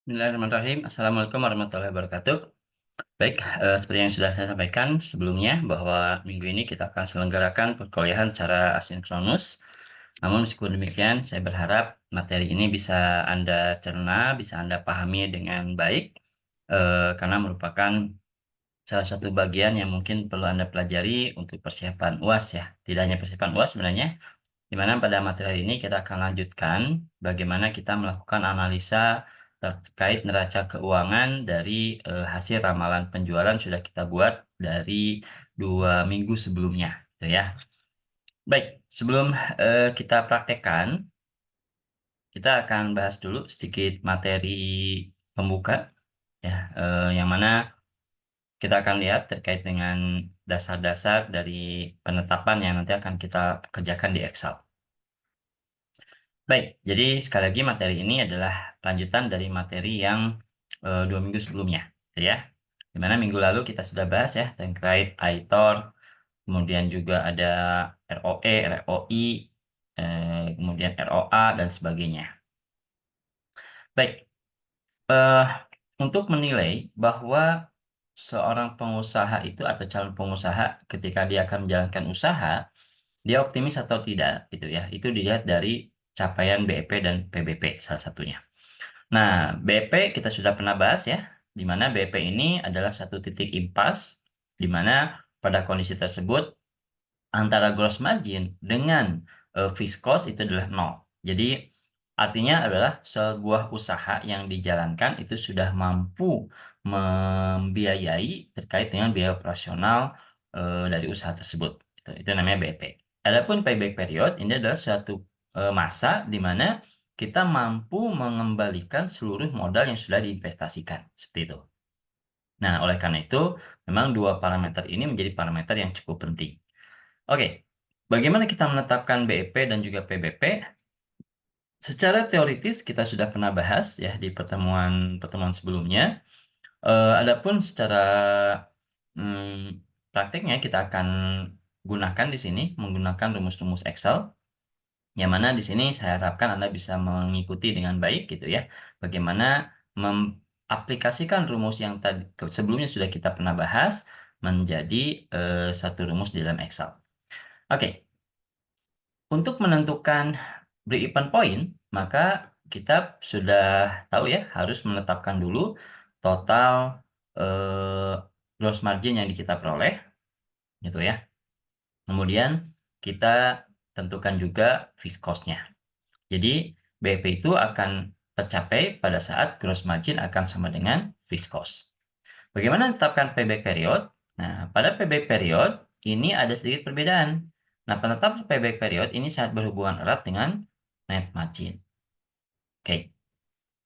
Bismillahirrahmanirrahim. Assalamualaikum warahmatullahi wabarakatuh. Baik, seperti yang sudah saya sampaikan sebelumnya bahwa minggu ini kita akan selenggarakan perkuliahan secara asinkronus. Namun meskipun demikian, saya berharap materi ini bisa Anda cerna, bisa Anda pahami dengan baik, karena merupakan salah satu bagian yang mungkin perlu Anda pelajari untuk persiapan UAS ya. Tidak hanya persiapan UAS sebenarnya, di mana pada materi ini kita akan lanjutkan bagaimana kita melakukan analisa terkait neraca keuangan dari hasil ramalan penjualan sudah kita buat dari 2 minggu sebelumnya, gitu ya. Baik, sebelum kita praktekkan, kita akan bahas dulu sedikit materi pembuka, ya, yang mana kita akan lihat terkait dengan dasar-dasar dari penetapan yang nanti akan kita kerjakan di Excel. Baik, jadi sekali lagi materi ini adalah lanjutan dari materi yang 2 minggu sebelumnya, gitu ya. Dimana minggu lalu kita sudah bahas ya terkait ITOR, kemudian juga ada ROE, ROI, kemudian ROA dan sebagainya. Baik, eh, untuk menilai bahwa seorang pengusaha itu atau calon pengusaha ketika dia akan menjalankan usaha, dia optimis atau tidak, gitu ya. Itu dilihat dari capaian BEP dan PBP salah satunya. Nah, BP kita sudah pernah bahas ya, di mana BP ini adalah satu titik impas, di mana pada kondisi tersebut antara gross margin dengan fixed cost itu adalah nol. Jadi artinya adalah sebuah usaha yang dijalankan itu sudah mampu membiayai terkait dengan biaya operasional dari usaha tersebut. Itu namanya BP. Adapun payback period ini adalah suatu masa di mana kita mampu mengembalikan seluruh modal yang sudah diinvestasikan. Seperti itu. Nah, oleh karena itu, memang dua parameter ini menjadi parameter yang cukup penting. Oke, bagaimana kita menetapkan BEP dan juga PBP? Secara teoritis kita sudah pernah bahas ya di pertemuan sebelumnya. Adapun secara prakteknya kita akan gunakan di sini menggunakan rumus-rumus Excel. Yang mana di sini saya harapkan Anda bisa mengikuti dengan baik gitu ya. Bagaimana mengaplikasikan rumus yang tadi sebelumnya sudah kita pernah bahas menjadi satu rumus di dalam Excel. Oke, untuk menentukan break-even point, maka kita sudah tahu ya harus menetapkan dulu total gross margin yang kita peroleh, gitu ya. Kemudian kita tentukan juga fixed cost-nya. Jadi BEP itu akan tercapai pada saat gross margin akan sama dengan fixed cost. Bagaimana menetapkan payback period? Nah, pada payback period ini ada sedikit perbedaan. Nah, penetapan payback period ini sangat berhubungan erat dengan net margin. Oke,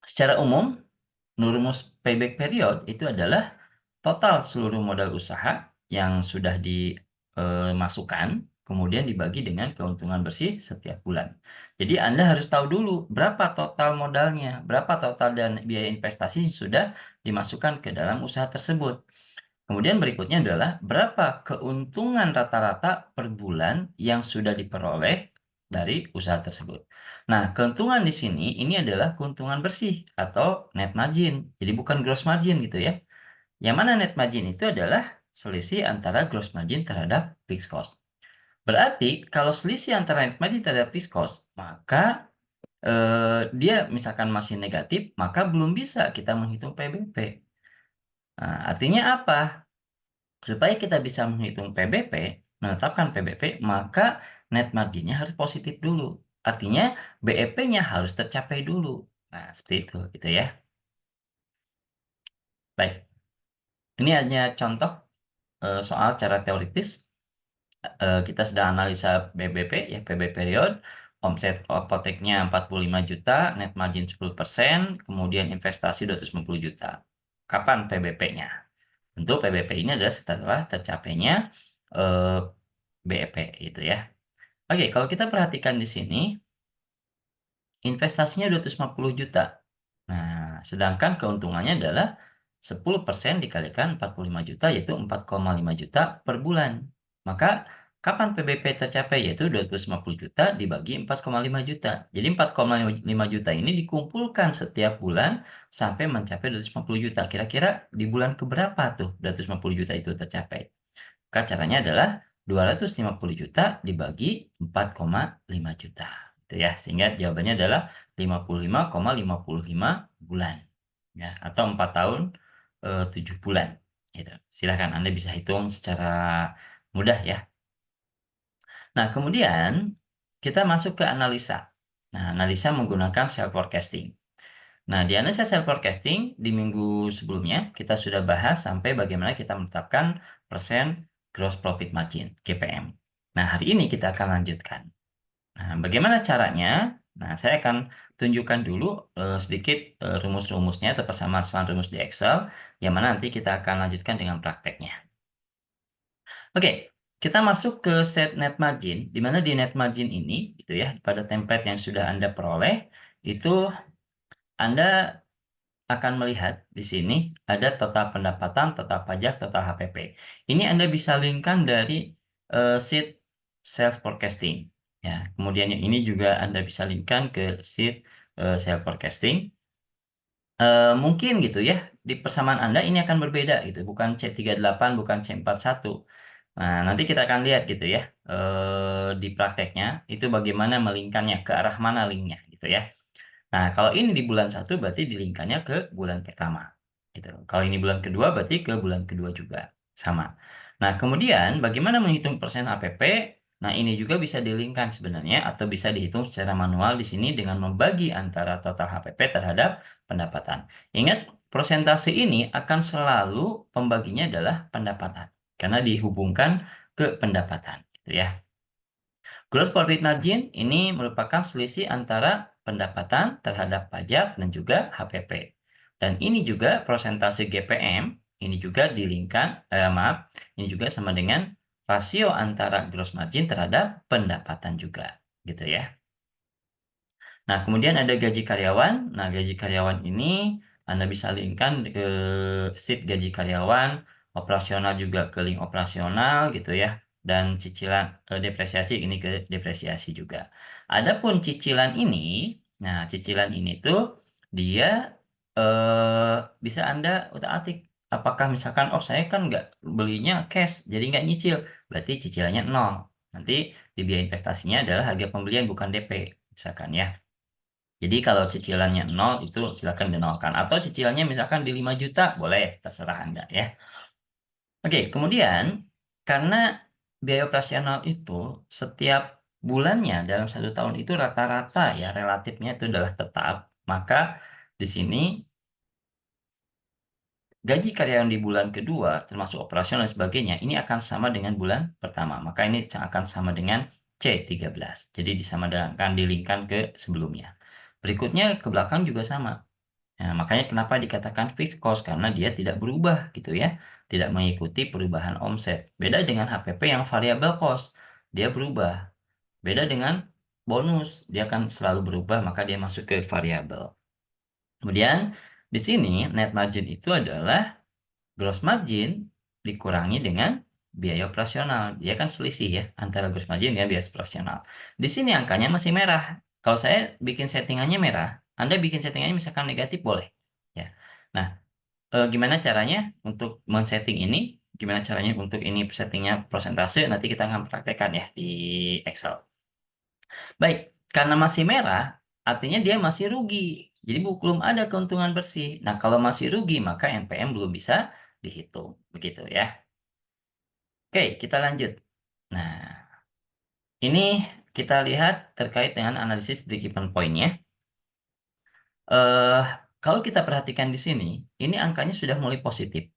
secara umum, rumus payback period itu adalah total seluruh modal usaha yang sudah dimasukkan, kemudian dibagi dengan keuntungan bersih setiap bulan. Jadi Anda harus tahu dulu berapa total modalnya, berapa total dan biaya investasi yang sudah dimasukkan ke dalam usaha tersebut. Kemudian berikutnya adalah berapa keuntungan rata-rata per bulan yang sudah diperoleh dari usaha tersebut. Nah, keuntungan di sini ini adalah keuntungan bersih atau net margin. Jadi bukan gross margin gitu ya. Yang mana net margin itu adalah selisih antara gross margin terhadap fixed cost. Berarti kalau selisih antara net margin terhadap fixed cost, maka dia misalkan masih negatif, maka belum bisa kita menghitung PBP. Nah, artinya apa? Supaya kita bisa menghitung PBP, menetapkan PBP, maka net marginnya harus positif dulu. Artinya BEP-nya harus tercapai dulu. Nah, seperti itu, gitu ya. Baik, ini hanya contoh soal cara teoritis. Kita sedang analisa BBP, ya PB period, omset apoteknya 45 juta, net margin 10%, kemudian investasi 250 juta. Kapan PBP-nya? Tentu PBP ini adalah setelah tercapainya eh, BEP itu ya. Oke, kalau kita perhatikan di sini, investasinya 250 juta. Nah, sedangkan keuntungannya adalah 10% dikalikan 45 juta, yaitu 4,5 juta per bulan. Maka Kapan PBP tercapai? Yaitu 250 juta dibagi 4,5 juta. Jadi 4,5 juta ini dikumpulkan setiap bulan sampai mencapai 250 juta. Kira-kira di bulan keberapa tuh 250 juta itu tercapai? Maka caranya adalah 250 juta dibagi 4,5 juta. Itu ya, sehingga jawabannya adalah 55,55 bulan. Ya, atau 4 tahun 7 bulan. Gitu. Silahkan Anda bisa hitung secara mudah ya. Nah, kemudian kita masuk ke analisa. Nah, analisa menggunakan self forecasting. Nah, di analisa self forecasting di minggu sebelumnya kita sudah bahas sampai bagaimana kita menetapkan persen gross profit margin (GPM). Nah, hari ini kita akan lanjutkan. Nah, bagaimana caranya? Nah, saya akan tunjukkan dulu sedikit rumus-rumusnya atau persamaan-persamaan rumus di Excel, yang mana nanti kita akan lanjutkan dengan prakteknya. Oke, kita masuk ke set net margin, di mana di net margin ini, gitu ya, pada template yang sudah Anda peroleh, itu Anda akan melihat di sini ada total pendapatan, total pajak, total HPP. Ini Anda bisa linkkan dari sheet sales forecasting. Ya, kemudian yang ini juga Anda bisa linkkan ke sheet sales forecasting. Mungkin gitu ya, di persamaan Anda ini akan berbeda gitu, bukan C38, bukan C41. Nah, nanti kita akan lihat gitu ya, di prakteknya itu bagaimana melingkannya, ke arah mana linknya gitu ya. Nah, kalau ini di bulan 1 berarti dilingkannya ke bulan pertama, gitu. Kalau ini bulan kedua berarti ke bulan kedua juga, sama. Nah, kemudian bagaimana menghitung persen HPP? Nah, ini juga bisa dilingkan sebenarnya atau bisa dihitung secara manual di sini dengan membagi antara total HPP terhadap pendapatan. Ingat, persentase ini akan selalu pembaginya adalah pendapatan, karena dihubungkan ke pendapatan, gitu ya. Gross profit margin ini merupakan selisih antara pendapatan terhadap pajak dan juga HPP. Dan ini juga persentase GPM, ini juga dilingkan, ini juga sama dengan rasio antara gross margin terhadap pendapatan juga, gitu ya. Nah, kemudian ada gaji karyawan. Nah, gaji karyawan ini Anda bisa linkkan ke sheet gaji karyawan, operasional juga ke link operasional gitu ya, dan cicilan depresiasi ini ke depresiasi juga. Adapun cicilan ini, nah cicilan ini tuh dia bisa Anda utak-atik. Apakah misalkan, oh saya kan nggak belinya cash, jadi nggak nyicil, berarti cicilannya 0. Nanti di biaya investasinya adalah harga pembelian bukan DP, misalkan ya. Jadi kalau cicilannya 0 itu silakan dinolkan, atau cicilannya misalkan di 5 juta boleh, terserah Anda ya. Oke, kemudian karena biaya operasional itu setiap bulannya dalam 1 tahun itu rata-rata ya relatifnya itu adalah tetap, maka di sini gaji karyawan di bulan kedua termasuk operasional dan sebagainya ini akan sama dengan bulan pertama, maka ini akan sama dengan C13. Jadi disamakan, dilingkan ke sebelumnya. Berikutnya ke belakang juga sama. Nah, makanya kenapa dikatakan fixed cost, karena dia tidak berubah gitu ya, tidak mengikuti perubahan omset. Beda dengan HPP yang variable cost, dia berubah. Beda dengan bonus, dia akan selalu berubah, maka dia masuk ke variabel. Kemudian di sini net margin itu adalah gross margin dikurangi dengan biaya operasional. Dia kan selisih ya antara gross margin dengan biaya operasional. Di sini angkanya masih merah. Kalau saya bikin settingannya merah, Anda bikin settingannya misalkan negatif boleh. Ya. Nah, gimana caranya untuk men-setting ini? Gimana caranya untuk ini settingnya persentase? Nanti kita akan praktekkan ya di Excel. Baik, karena masih merah, artinya dia masih rugi. Jadi belum ada keuntungan bersih. Nah, kalau masih rugi, maka NPM belum bisa dihitung. Begitu ya. Oke, kita lanjut. Nah, ini kita lihat terkait dengan analisis break-even point-nya. Kalau kita perhatikan di sini, ini angkanya sudah mulai positif.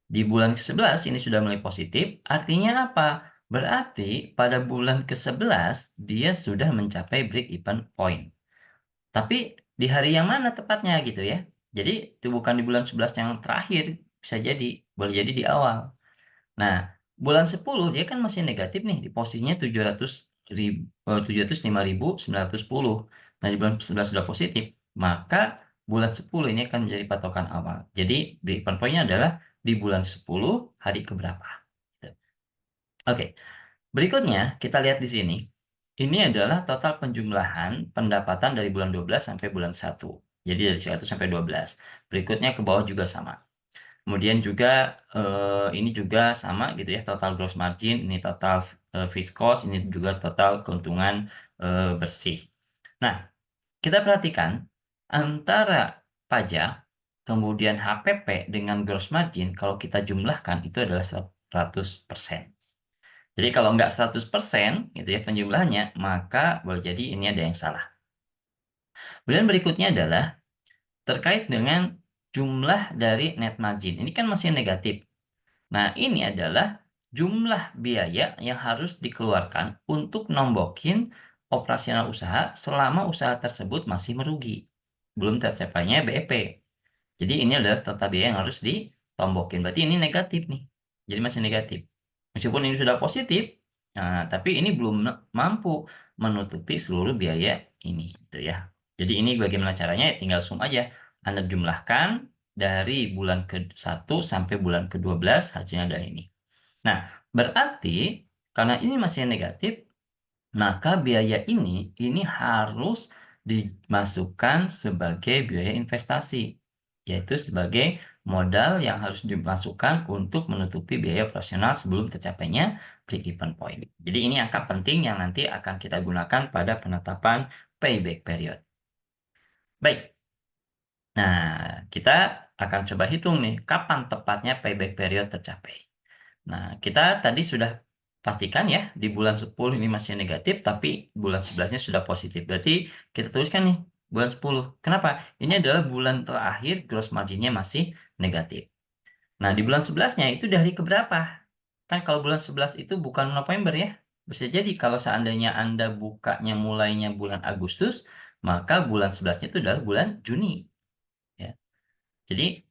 Di bulan ke-11 ini sudah mulai positif, artinya apa? Berarti pada bulan ke-11 dia sudah mencapai break-even point. Tapi di hari yang mana tepatnya gitu ya. Jadi itu bukan di bulan 11 yang terakhir, bisa jadi, boleh jadi di awal. Nah, bulan 10 dia kan masih negatif nih, di posisinya 705.910. Nah, di bulan 11 sudah positif, maka bulan 10 ini akan menjadi patokan awal. Jadi break-even point-nya adalah di bulan 10 hari keberapa. Gitu. Oke. Berikutnya, kita lihat di sini. Ini adalah total penjumlahan pendapatan dari bulan 12 sampai bulan 1. Jadi dari 1 sampai 12. Berikutnya ke bawah juga sama. Kemudian juga ini juga sama gitu ya, total gross margin, ini total fixed cost, ini juga total keuntungan bersih. Nah, kita perhatikan antara pajak, kemudian HPP dengan gross margin, kalau kita jumlahkan itu adalah 100%. Jadi kalau nggak 100% gitu ya penjumlahannya, maka boleh jadi ini ada yang salah. Kemudian berikutnya adalah terkait dengan jumlah dari net margin. Ini kan masih negatif. Nah, ini adalah jumlah biaya yang harus dikeluarkan untuk nombokin operasional usaha selama usaha tersebut masih merugi. Belum tercapainya BEP. Jadi ini adalah total biaya yang harus ditombokin. Berarti ini negatif nih. Jadi masih negatif. Meskipun ini sudah positif, nah, tapi ini belum mampu menutupi seluruh biaya ini, gitu ya. Jadi ini bagaimana caranya? Ya tinggal sum aja. Anda jumlahkan dari bulan ke-1 sampai bulan ke-12 hasilnya adalah ini. Nah, berarti karena ini masih negatif, maka biaya ini harus dimasukkan sebagai biaya investasi, yaitu sebagai modal yang harus dimasukkan untuk menutupi biaya operasional sebelum tercapainya break-even point. Jadi ini angka penting yang nanti akan kita gunakan pada penetapan payback period. Baik. Nah, kita akan coba hitung nih, kapan tepatnya payback period tercapai. Nah, kita tadi sudah pastikan ya, di bulan 10 ini masih negatif, tapi bulan 11-nya sudah positif. Berarti kita tuliskan nih, bulan 10. Kenapa? Ini adalah bulan terakhir gross margin-nya masih negatif. Nah, di bulan 11-nya itu di hari keberapa? Kan kalau bulan 11 itu bukan November ya. Bisa jadi kalau seandainya Anda bukanya mulainya bulan Agustus, maka bulan 11-nya itu adalah bulan Juni. Ya. Jadi,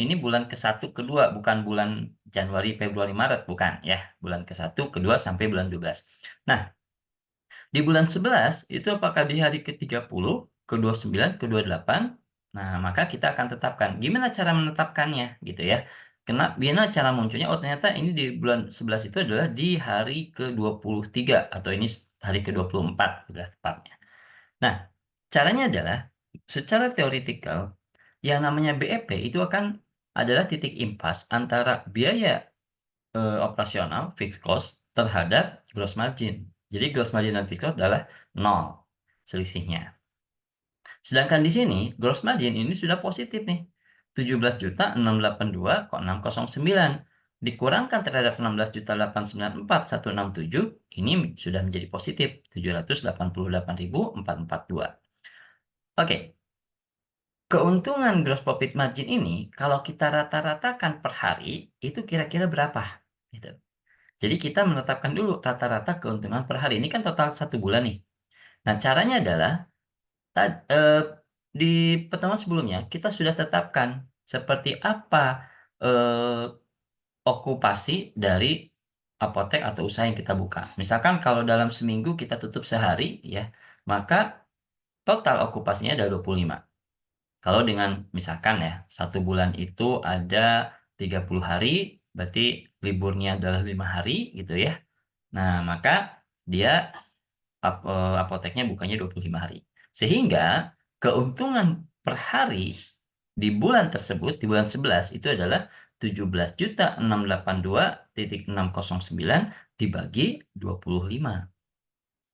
ini bulan ke-1, ke-2, bukan bulan Januari, Februari, Maret, bukan ya. Bulan ke-1, ke-2, sampai bulan 12. Nah, di bulan 11 itu apakah di hari ke-30, ke-29, ke-28? Nah, maka kita akan tetapkan. Gimana cara menetapkannya gitu ya. Gimana cara munculnya? Oh, ternyata ini di bulan 11 itu adalah di hari ke-23 atau ini hari ke-24 sudah tepatnya. Nah, caranya adalah secara teoretikal yang namanya BEP itu adalah titik impas antara biaya operasional fixed cost terhadap gross margin. Jadi gross margin dan fixed cost adalah 0 selisihnya. Sedangkan di sini gross margin ini sudah positif nih. 17.682,609 dikurangkan terhadap 16.894.167 ini sudah menjadi positif 788.442. Oke. Keuntungan gross profit margin ini kalau kita rata-ratakan per hari itu kira-kira berapa? Gitu. Jadi kita menetapkan dulu rata-rata keuntungan per hari. Ini kan total 1 bulan nih. Nah, caranya adalah di pertemuan sebelumnya kita sudah tetapkan seperti apa okupasi dari apotek atau usaha yang kita buka. Misalkan kalau dalam seminggu kita tutup sehari ya, maka total okupasinya ada 25. Kalau dengan misalkan ya, 1 bulan itu ada 30 hari, berarti liburnya adalah 5 hari gitu ya. Nah, maka dia apoteknya bukanya 25 hari. Sehingga keuntungan per hari di bulan tersebut, di bulan 11 itu adalah 17.682.609 dibagi 25.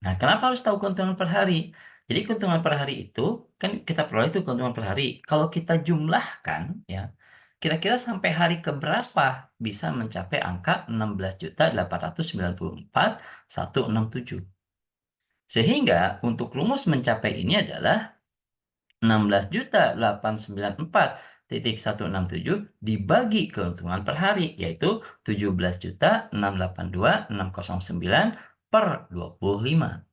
Nah, kenapa harus tahu keuntungan per hari? Jadi keuntungan per hari itu, kan kita peroleh itu keuntungan per hari. Kalau kita jumlahkan ya, kira-kira sampai hari ke berapa bisa mencapai angka 16.894.167. Sehingga untuk rumus mencapai ini adalah 16.894.167 dibagi keuntungan per hari, yaitu 17.682.609 per 25.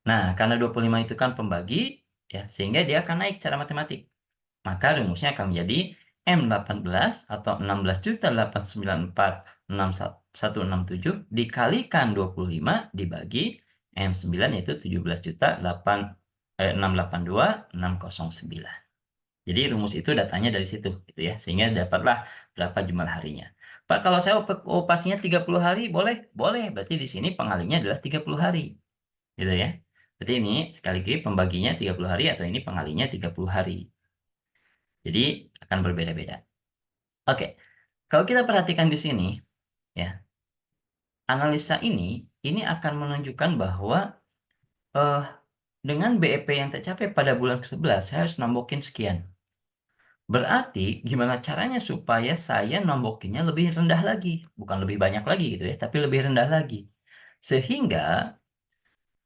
Nah, karena 25 itu kan pembagi, ya, sehingga dia akan naik secara matematik. Maka rumusnya akan menjadi M18 atau 16.894.167 dikalikan 25 dibagi M9 yaitu 17.682.609. Jadi rumus itu datanya dari situ gitu ya, sehingga dapatlah berapa jumlah harinya. Pak, kalau saya operasinya 30 hari boleh? Boleh, berarti di sini pengalinya adalah 30 hari. Gitu ya. Berarti ini sekali lagi pembaginya 30 hari atau ini pengalinya 30 hari. Jadi akan berbeda-beda. Oke, kalau kita perhatikan di sini, ya, analisa ini akan menunjukkan bahwa eh, dengan BEP yang tercapai pada bulan ke-11, saya harus nombokin sekian. Berarti gimana caranya supaya saya nombokinnya lebih rendah lagi, bukan lebih banyak lagi gitu ya, tapi lebih rendah lagi. Sehingga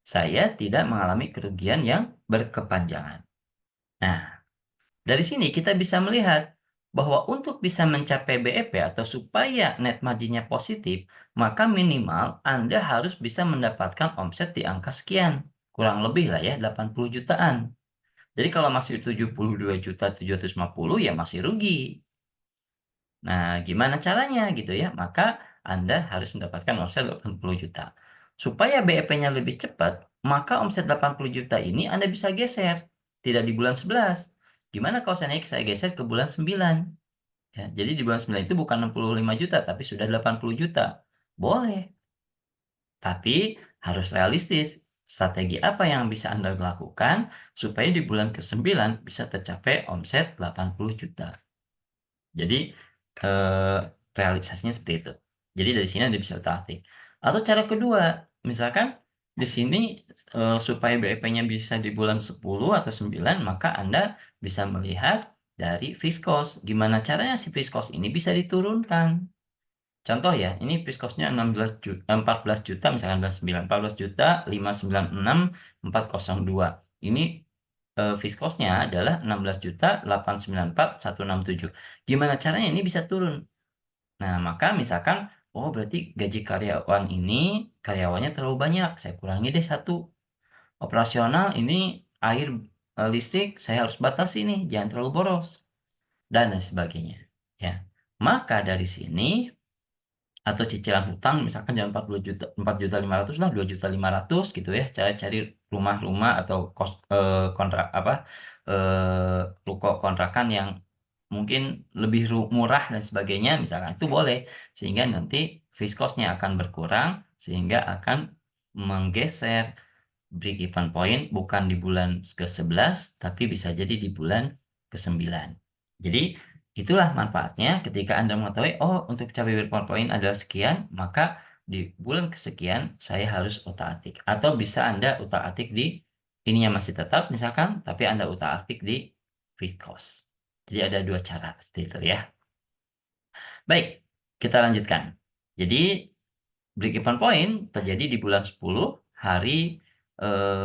saya tidak mengalami kerugian yang berkepanjangan. Nah, dari sini kita bisa melihat bahwa untuk bisa mencapai BEP atau supaya net marginnya positif, maka minimal Anda harus bisa mendapatkan omset di angka sekian. Kurang lebih lah ya, 80 jutaan. Jadi kalau masih 72.750 ya masih rugi. Nah, gimana caranya gitu ya? Maka Anda harus mendapatkan omset 80 juta. Supaya BEP-nya lebih cepat, maka omset 80 juta ini Anda bisa geser. Tidak di bulan 11. Gimana kalau saya geser ke bulan 9? Ya, jadi di bulan 9 itu bukan 65 juta, tapi sudah 80 juta. Boleh, tapi harus realistis. Strategi apa yang bisa Anda lakukan supaya di bulan ke-9 bisa tercapai omset 80 juta. Jadi eh, realisasinya seperti itu. Jadi dari sini Anda bisa utak-atik. Atau cara kedua, misalkan di sini supaya BEP-nya bisa di bulan 10 atau 9, maka Anda bisa melihat dari fixed cost. Gimana caranya si fixed cost ini bisa diturunkan? Contoh ya, ini fixed cost-nya 14 juta, misalkan 14 juta, 596, 402. Ini fixed cost-nya adalah 16 juta, 894, 167. Gimana caranya ini bisa turun? Nah, maka misalkan, oh berarti gaji karyawan ini, karyawannya terlalu banyak, saya kurangi deh satu. Operasional ini air listrik saya harus batasi nih, jangan terlalu boros, dan lain sebagainya. Ya, maka dari sini atau cicilan hutang misalkan jangan 40 juta 4.500.000 lah 2.500.000 gitu ya, cara cari rumah-rumah atau kontrak apa ruko kontrakan yang mungkin lebih murah dan sebagainya misalkan itu boleh, sehingga nanti fixed cost-nya akan berkurang sehingga akan menggeser break even point bukan di bulan ke-11 tapi bisa jadi di bulan ke-9. Jadi itulah manfaatnya ketika Anda mengetahui, oh untuk capai break even point adalah sekian, maka di bulan kesekian saya harus utak-atik. Atau bisa Anda utak-atik di ininya masih tetap misalkan, tapi Anda utak-atik di fixed cost. Jadi ada dua cara seperti itu ya. Baik, kita lanjutkan. Jadi break-even point terjadi di bulan 10, hari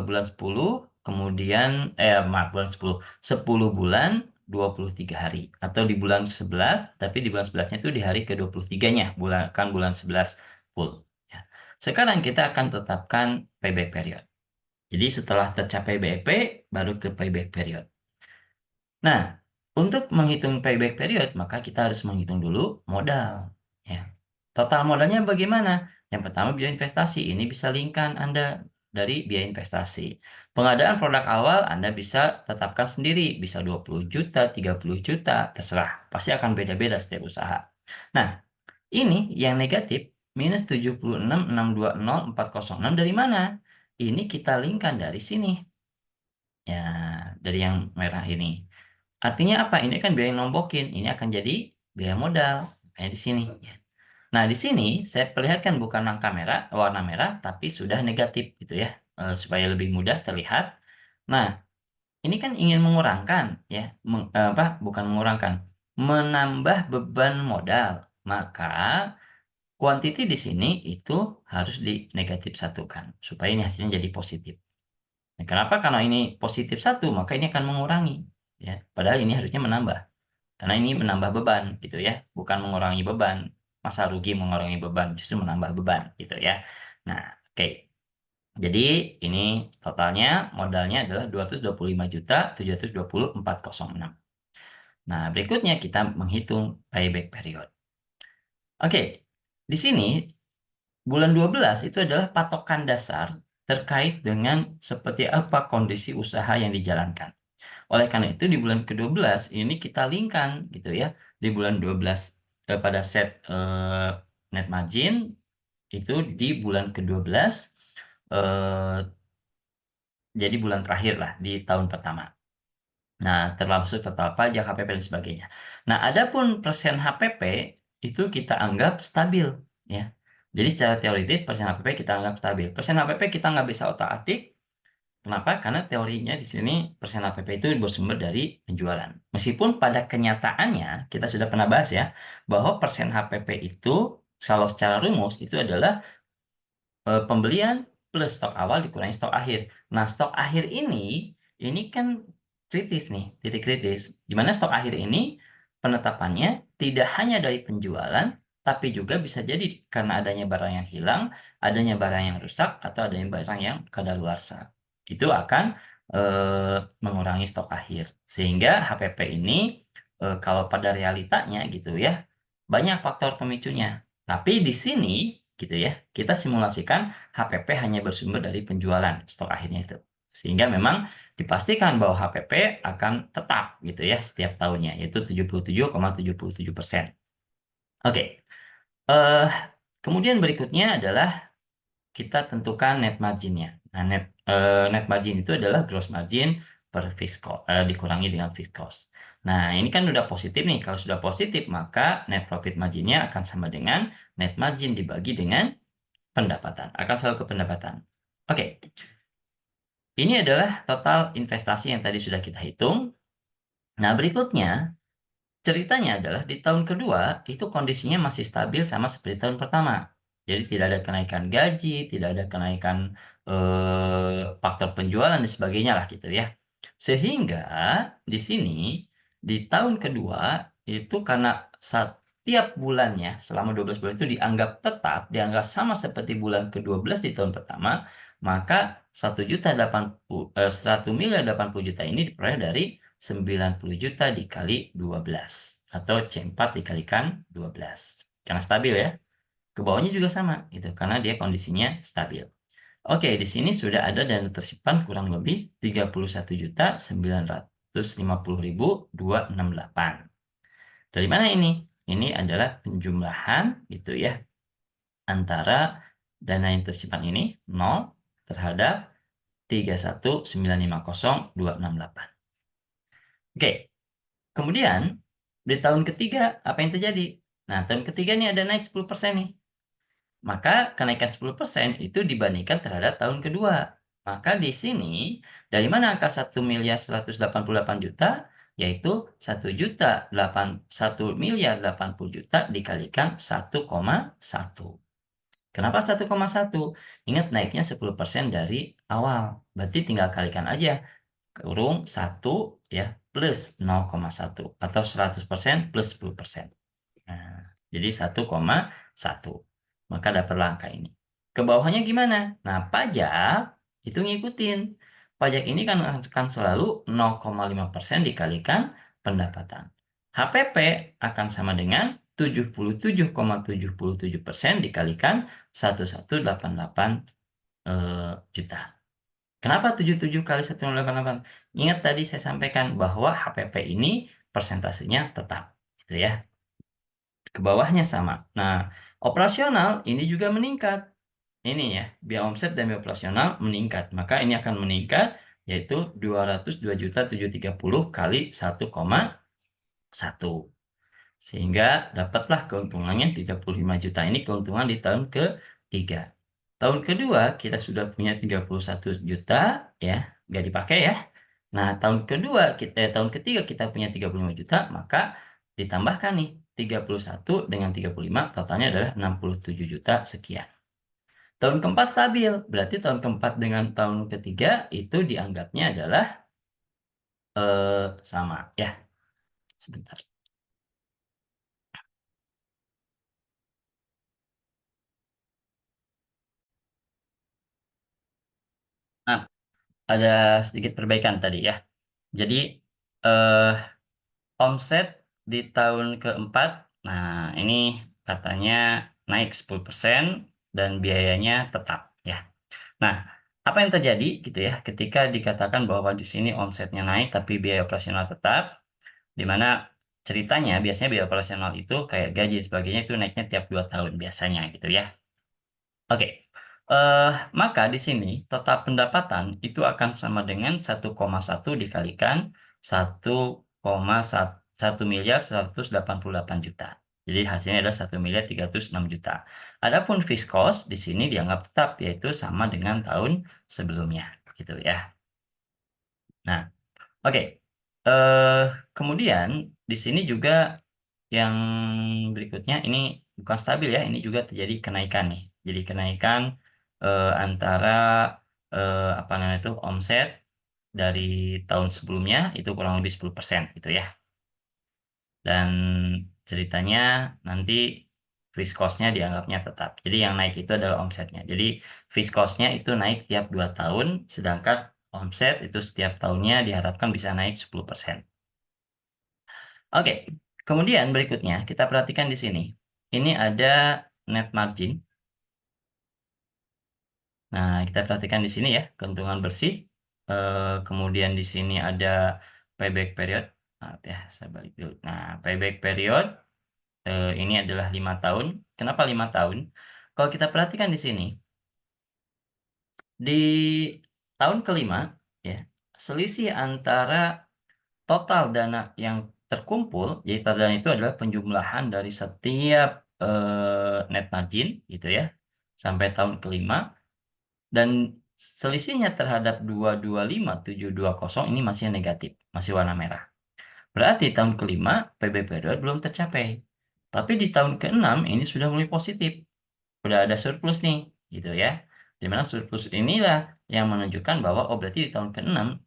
bulan 10, kemudian maaf bulan 10, 10 bulan 23 hari atau di bulan 11, tapi di bulan 11-nya itu di hari ke-23-nya, bulan 11 full ya. Sekarang kita akan tetapkan payback period. Jadi setelah tercapai BEP baru ke payback period. Nah, untuk menghitung payback period, maka kita harus menghitung dulu modal. Ya. Total modalnya bagaimana? Yang pertama biaya investasi. Ini bisa linkkan Anda dari biaya investasi. Pengadaan produk awal Anda bisa tetapkan sendiri. Bisa 20 juta, 30 juta, terserah. Pasti akan beda-beda setiap usaha. Nah, ini yang negatif, minus 76.620.406 dari mana? Ini kita linkkan dari sini. Ya, dari yang merah ini. Artinya apa? Ini kan biaya yang nombokin, ini akan jadi biaya modal. Kayak di sini. Ya. Nah, di sini saya perlihatkan bukan angka merah, warna merah, tapi sudah negatif gitu ya, supaya lebih mudah terlihat. Nah, ini kan ingin mengurangkan ya, bukan mengurangkan, menambah beban modal. Maka kuantiti di sini itu harus di negatif satukan supaya ini hasilnya jadi positif. Nah, kenapa? Karena ini positif satu, maka ini akan mengurangi. Ya, padahal ini harusnya menambah. Karena ini menambah beban, gitu ya. Bukan mengurangi beban. Masa rugi mengurangi beban, justru menambah beban, gitu ya. Nah, oke. Jadi, ini totalnya, modalnya adalah 225.724.006. Nah, berikutnya kita menghitung payback period. Oke, di sini bulan 12 itu adalah patokan dasar terkait dengan seperti apa kondisi usaha yang dijalankan. Oleh karena itu di bulan ke-12 ini kita linkkan gitu ya. Di bulan 12 pada set net margin itu di bulan ke-12, jadi bulan terakhir lah di tahun pertama. Nah, termasuk total pajak, HPP, dan sebagainya. Nah, adapun persen HPP itu kita anggap stabil, ya. Jadi secara teoritis persen HPP kita anggap stabil. Persen HPP kita nggak bisa otak-atik. Kenapa? Karena teorinya di sini persen HPP itu bersumber dari penjualan. Meskipun pada kenyataannya kita sudah pernah bahas ya, bahwa persen HPP itu kalau secara rumus itu adalah pembelian plus stok awal dikurangi stok akhir. Nah, stok akhir ini kan kritis nih, titik kritis. Di mana stok akhir ini penetapannya tidak hanya dari penjualan, tapi juga bisa jadi karena adanya barang yang hilang, adanya barang yang rusak, atau adanya barang yang kadaluarsa. Itu akan mengurangi stok akhir. Sehingga HPP ini kalau pada realitanya gitu ya, banyak faktor pemicunya. Tapi di sini gitu ya, kita simulasikan HPP hanya bersumber dari penjualan stok akhirnya itu. Sehingga memang dipastikan bahwa HPP akan tetap gitu ya setiap tahunnya, yaitu 77,77%. Oke, eh, kemudian berikutnya adalah kita tentukan net margin-nya. Nah, net margin itu adalah gross margin per fixed cost, dikurangi dengan fixed cost. Nah, ini kan udah positif nih. Kalau sudah positif, maka net profit margin-nya akan sama dengan net margin dibagi dengan pendapatan. Akan selalu ke pendapatan. Oke, ini adalah total investasi yang tadi sudah kita hitung. Nah, berikutnya, ceritanya adalah di tahun kedua itu kondisinya masih stabil sama seperti tahun pertama. Jadi tidak ada kenaikan gaji, tidak ada kenaikan faktor penjualan dan sebagainya lah gitu ya. Sehingga di sini di tahun kedua itu karena setiap bulannya selama 12 bulan itu dianggap tetap, dianggap sama seperti bulan ke-12 di tahun pertama, maka 1 juta ini diperoleh dari 90 juta dikali 12 atau C4 dikalikan 12. Karena stabil ya. Ke bawahnya juga sama gitu karena dia kondisinya stabil. Oke, di sini sudah ada dana tersimpan kurang lebih 31.950.268. Dari mana ini? Ini adalah penjumlahan gitu ya antara dana yang tersimpan ini 0 terhadap 31.950.268. Oke, kemudian di tahun ketiga apa yang terjadi? Nah, tahun ketiga ini ada naik 10% nih. Maka kenaikan 10% itu dibandingkan terhadap tahun kedua. Maka di sini dari mana angka 1.188.000.000? Yaitu 1.080.000.000 dikalikan 1,1. Kenapa 1,1? Ingat naiknya 10% dari awal. Berarti tinggal kalikan aja kurung 1 ya plus 0,1 atau 100% plus 10%. Nah, jadi 1,1. Maka dapatlah angka ini. Ke bawahnya gimana? Nah, pajak itu ngikutin. Pajak ini kan akan selalu 0,5% dikalikan pendapatan. HPP akan sama dengan 77,77% dikalikan 1.188 juta. Kenapa 77 kali 1,88? Ingat tadi saya sampaikan bahwa HPP ini persentasenya tetap, gitu ya. Ke bawahnya sama. Nah, operasional ini juga meningkat. Ini ya, biaya omset dan biaya operasional meningkat. Maka ini akan meningkat yaitu 202.730 kali 1,1. Sehingga dapatlah keuntungannya 35 juta. Ini keuntungan di tahun ketiga. Tahun kedua kita sudah punya 31 juta ya, nggak dipakai ya. Nah, tahun ketiga kita punya 35 juta, maka ditambahkan nih 31 dengan 35 totalnya adalah 67 juta sekian. Tahun keempat stabil, berarti tahun keempat dengan tahun ketiga itu dianggapnya adalah sama ya. Sebentar. Nah, ada sedikit perbaikan tadi ya. Jadi eh, omset di tahun keempat, nah ini katanya naik 10% dan biayanya tetap ya. Nah, apa yang terjadi gitu ya ketika dikatakan bahwa di sini omsetnya naik tapi biaya operasional tetap, di mana ceritanya biasanya biaya operasional itu kayak gaji dan sebagainya itu naiknya tiap 2 tahun biasanya gitu ya. Oke, maka di sini total pendapatan itu akan sama dengan 1,1 dikalikan 1,1.188.000.000. Jadi hasilnya adalah 1.306.000.000. Adapun fixed cost di sini dianggap tetap, yaitu sama dengan tahun sebelumnya, gitu ya. Nah, oke, kemudian di sini juga yang berikutnya ini bukan stabil ya, ini juga terjadi kenaikan nih. Jadi kenaikan, antara, apa namanya itu, omset dari tahun sebelumnya itu kurang lebih 10% gitu ya. Dan ceritanya nanti fixed cost-nya dianggapnya tetap. Jadi yang naik itu adalah omsetnya. Jadi fixed cost-nya itu naik tiap 2 tahun, sedangkan omset itu setiap tahunnya diharapkan bisa naik 10%. Oke, kemudian berikutnya kita perhatikan di sini. Ini ada net margin. Nah, kita perhatikan di sini ya, keuntungan bersih. Kemudian di sini ada payback period. Maaf ya, saya balik dulu. Nah, payback period ini adalah 5 tahun. Kenapa 5 tahun? Kalau kita perhatikan di sini, di tahun kelima, ya, selisih antara total dana yang terkumpul, jadi total dana itu adalah penjumlahan dari setiap, net margin gitu ya, sampai tahun kelima, dan selisihnya terhadap 225.720 ini masih negatif, masih warna merah. Berarti tahun kelima PB period belum tercapai. Tapi di tahun keenam ini sudah mulai positif, udah ada surplus nih, gitu ya. Di mana surplus inilah yang menunjukkan bahwa, oh berarti di tahun keenam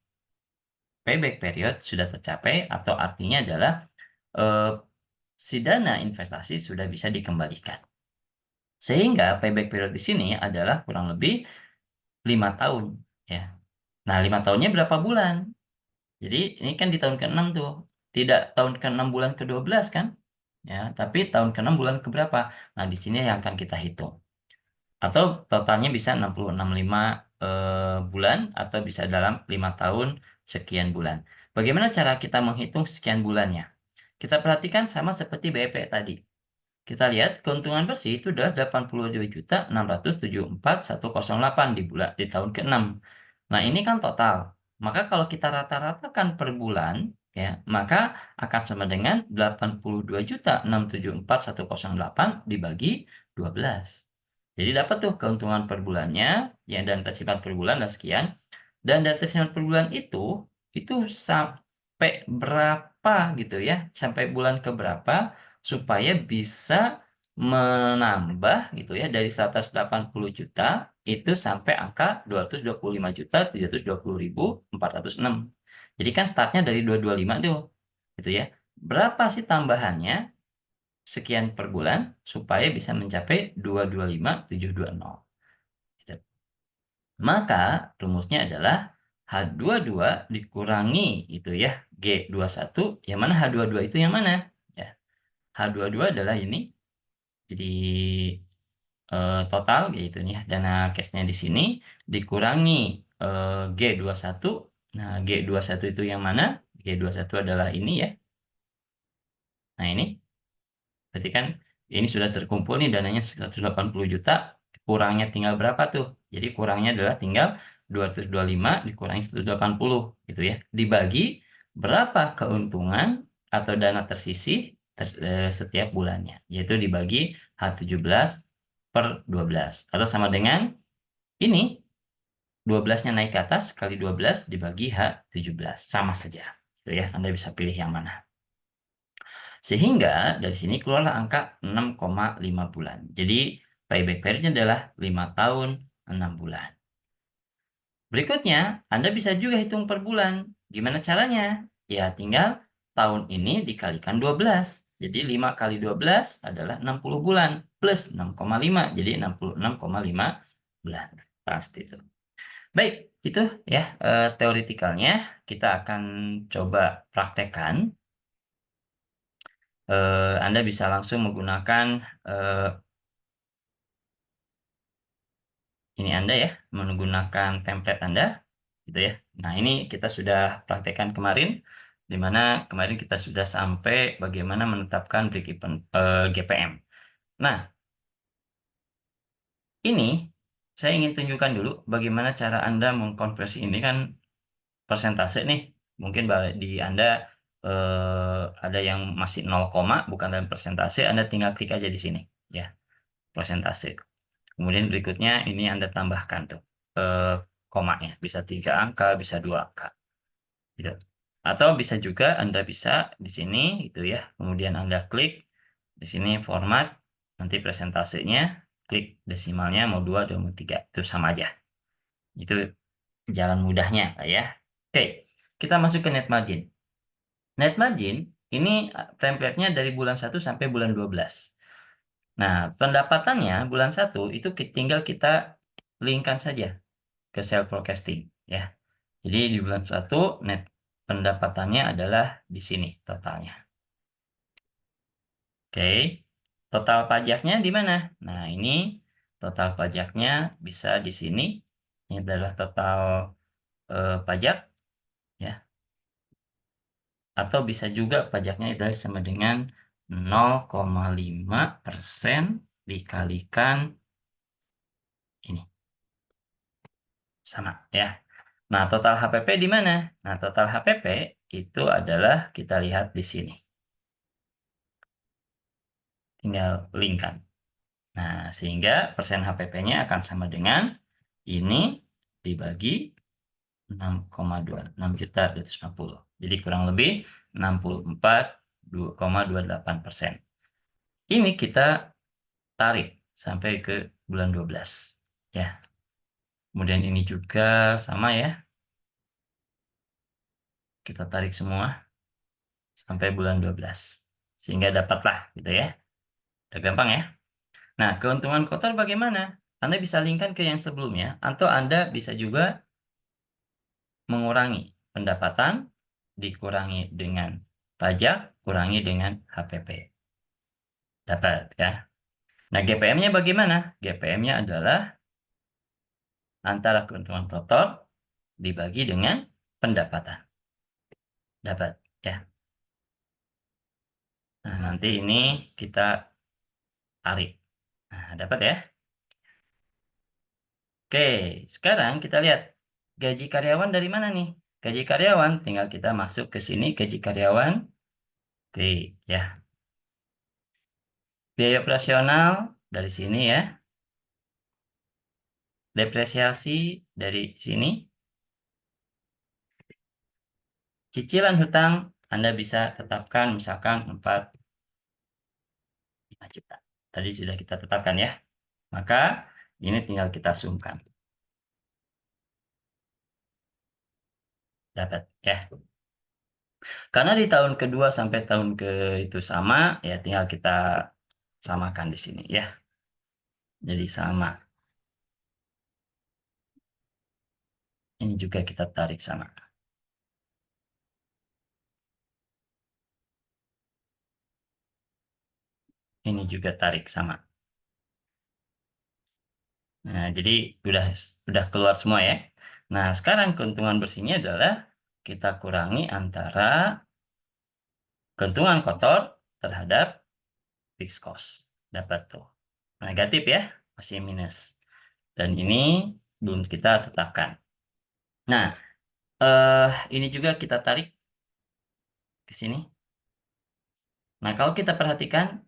payback period sudah tercapai atau artinya adalah, eee, si dana investasi sudah bisa dikembalikan. Sehingga payback period di sini adalah kurang lebih 5 tahun, ya. Nah, 5 tahunnya berapa bulan? Jadi ini kan di tahun ke-6 tuh, tidak tahun ke-6 bulan ke-12 kan, ya, tapi tahun ke-6 bulan ke berapa? Nah, di sini yang akan kita hitung. Atau totalnya bisa 66,5, bulan atau bisa dalam 5 tahun sekian bulan. Bagaimana cara kita menghitung sekian bulannya? Kita perhatikan sama seperti BP tadi. Kita lihat keuntungan bersih itu adalah 82.674.108 di tahun ke-6. Nah, ini kan total. Maka kalau kita rata-ratakan per bulan, ya, maka akan sama dengan 82.674.108 dibagi 12. Jadi dapat tuh keuntungan per bulannya, ya, dan tersimpan per bulan dan sekian. Dan data tersimpan per bulan itu sampai berapa gitu ya, sampai bulan ke berapa supaya bisa menambah gitu ya dari 180 juta itu sampai angka 225.720.406. Jadi kan startnya dari 225 tuh, gitu ya. Berapa sih tambahannya sekian per bulan supaya bisa mencapai 225.720, gitu. Maka rumusnya adalah H22 dikurangi itu ya G21, yang mana H22 itu yang mana? Ya, H22 adalah ini. Jadi, total yaitu nih ya, dana cash-nya di sini dikurangi, G21. Nah, G21 itu yang mana? G21 adalah ini ya. Nah ini, berarti kan ini sudah terkumpul nih dananya 180 juta, kurangnya tinggal berapa tuh? Jadi kurangnya adalah tinggal 225 dikurangi 180 gitu ya, dibagi berapa keuntungan atau dana tersisih setiap bulannya, yaitu dibagi H17/12 atau sama dengan ini, 12-nya naik ke atas kali 12 dibagi H17, sama saja, gitu ya, Anda bisa pilih yang mana. Sehingga dari sini keluarlah angka 6,5 bulan. Jadi payback period-nya adalah 5 tahun, 6 bulan. Berikutnya, Anda bisa juga hitung per bulan. Gimana caranya? Ya tinggal tahun ini dikalikan 12. Jadi 5 kali 12 adalah 60 bulan, plus 6,5, jadi 66,5 bulan. Pasti itu. Baik, itu ya, teoretikalnya. Kita akan coba praktekkan. Anda bisa langsung menggunakan, eee, ini Anda ya, menggunakan template Anda, gitu ya. Nah, ini kita sudah praktekkan kemarin. di mana kemarin kita sudah sampai bagaimana menetapkan break even GPM. Nah, ini saya ingin tunjukkan dulu bagaimana cara Anda mengkonversi ini kan persentase nih. Mungkin di Anda ada yang masih 0, bukan dalam persentase, Anda tinggal klik aja di sini ya, persentase. Kemudian berikutnya ini Anda tambahkan tuh komanya, bisa 3 angka, bisa 2 angka. Gitu. Atau bisa juga Anda bisa di sini gitu ya. Kemudian Anda klik di sini format, nanti presentasenya, klik desimalnya mau 2 atau mau 3, itu sama aja. Itu jalan mudahnya lah ya. Oke, kita masuk ke net margin. Net margin ini template-nya dari bulan 1 sampai bulan 12. Nah, pendapatannya bulan 1 itu tinggal kita linkkan saja ke sel forecasting ya. Jadi di bulan 1 net pendapatannya adalah di sini totalnya. Oke. Total pajaknya di mana? Nah, ini total pajaknya bisa di sini. Ini adalah total pajak ya. Atau bisa juga pajaknya adalah sama dengan 0,5% dikalikan ini. Sama ya. Nah, total HPP di mana? Nah, total HPP itu adalah kita lihat di sini. Tinggal linkkan. Nah, sehingga persen HPP-nya akan sama dengan ini dibagi 6,2, 6.250. Jadi kurang lebih 64,28%. Ini kita tarik sampai ke bulan 12. Ya. Kemudian ini juga sama ya. Kita tarik semua sampai bulan 12. Sehingga dapatlah gitu ya. Udah gampang ya. Nah, keuntungan kotor bagaimana? Anda bisa linkkan ke yang sebelumnya, atau Anda bisa juga mengurangi pendapatan, dikurangi dengan pajak, kurangi dengan HPP. Dapat ya. Nah, GPM-nya bagaimana? GPM-nya adalah antara keuntungan kotor dibagi dengan pendapatan. Dapat ya. Nah, nanti ini kita tarik. Nah, dapat ya. Oke, sekarang kita lihat gaji karyawan dari mana nih? Gaji karyawan tinggal kita masuk ke sini, gaji karyawan. Oke, ya. Biaya operasional dari sini ya. Depresiasi dari sini. Cicilan hutang Anda bisa tetapkan misalkan 4,5 juta. Tadi sudah kita tetapkan ya. Maka ini tinggal kita zoomkan. Dapat ya. Karena di tahun kedua sampai tahun ke itu sama, ya tinggal kita samakan di sini ya. Jadi sama. Ini juga kita tarik sama. Ini juga tarik sama. Nah, jadi sudah keluar semua ya. Nah, sekarang keuntungan bersihnya adalah kita kurangi antara keuntungan kotor terhadap fixed cost. Dapat tuh. Negatif ya, masih minus. Dan ini belum kita tetapkan. Nah, ini juga kita tarik ke sini. Nah, kalau kita perhatikan,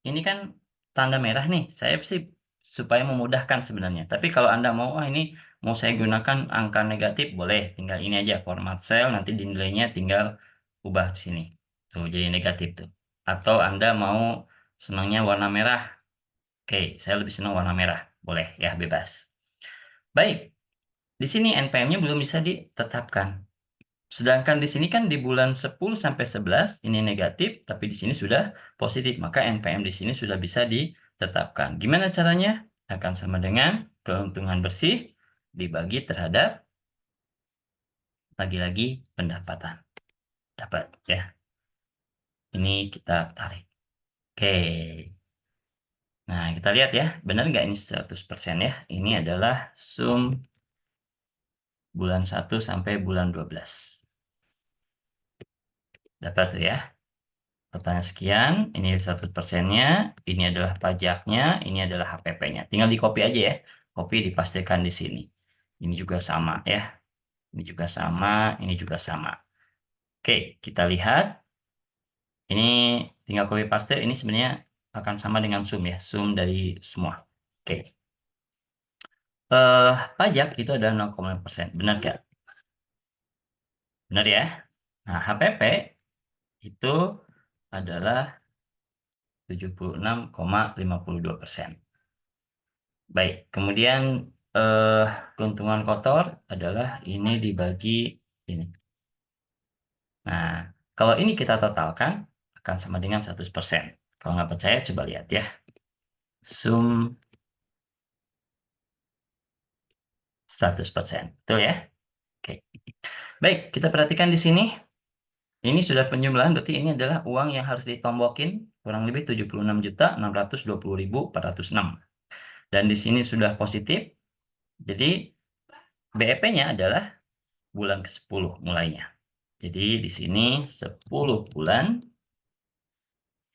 ini kan tanda merah nih. Saya sih supaya memudahkan sebenarnya. Tapi kalau Anda mau, ini mau saya gunakan angka negatif, boleh. Tinggal ini aja, format cell, nanti nilainya tinggal ubah di sini. Tuh, jadi negatif tuh. Atau Anda mau senangnya warna merah. Oke, saya lebih senang warna merah. Boleh, ya bebas. Baik, di sini NPM-nya belum bisa ditetapkan. Sedangkan di sini kan di bulan 10 sampai 11 ini negatif, tapi di sini sudah positif. Maka NPM di sini sudah bisa ditetapkan. Gimana caranya? Akan sama dengan keuntungan bersih dibagi terhadap lagi-lagi pendapatan. Dapat ya. Ini kita tarik. Oke. Nah, kita lihat ya. Benar nggak ini 100% ya? Ini adalah sum bulan 1 sampai bulan 12. Dapat tuh ya. Totalnya sekian, ini 1%-nya, ini adalah pajaknya, ini adalah HPP-nya. Tinggal di copy aja ya. Copy dipastikan di sini. Ini juga sama ya. Ini juga sama, ini juga sama. Oke, kita lihat. Ini tinggal copy paste, ini sebenarnya akan sama dengan sum ya. Sum dari semua. Oke. Pajak itu adalah 0,5%. Benar nggak? Benar ya? Nah, HPP itu adalah 76,52%. Baik, kemudian eh, keuntungan kotor adalah ini dibagi ini. Nah, kalau ini kita totalkan akan sama dengan 100%. Kalau nggak percaya, coba lihat ya. Sum 100%. Betul ya? Oke. Baik, kita perhatikan di sini. Ini sudah penjumlahan, berarti ini adalah uang yang harus ditombokin kurang lebih 76.620.406. Dan di sini sudah positif. Jadi BEP-nya adalah bulan ke-10 mulainya. Jadi di sini 10 bulan.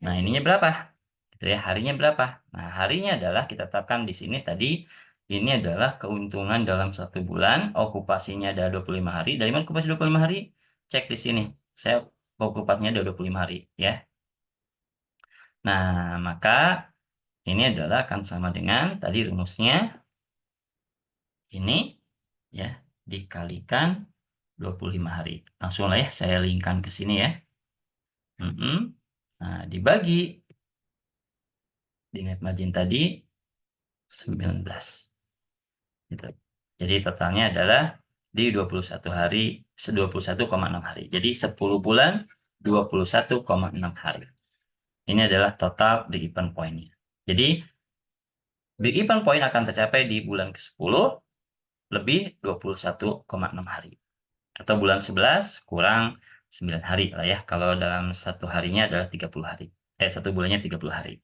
Nah, ininya berapa? Gitu ya, harinya berapa? Nah, harinya adalah kita tetapkan di sini tadi ini adalah keuntungan dalam 1 bulan, okupasinya ada 25 hari. Dari mana okupasi 25 hari? Cek di sini. Saya okupasinya ada 25 hari ya. Nah, maka ini adalah akan sama dengan tadi rumusnya ini ya dikalikan 25 hari. Langsung lah ya saya linkkan ke sini ya. Nah, dibagi di net margin tadi 19. Gitu. Jadi totalnya adalah di 21 hari, 21,6 hari. Jadi 10 bulan, 21,6 hari. Ini adalah total break even point-nya. Jadi break even point akan tercapai di bulan ke-10 lebih 21,6 hari. Atau bulan 11 kurang 9 hari lah ya. Kalau dalam satu harinya adalah 30 hari. Satu bulannya 30 hari.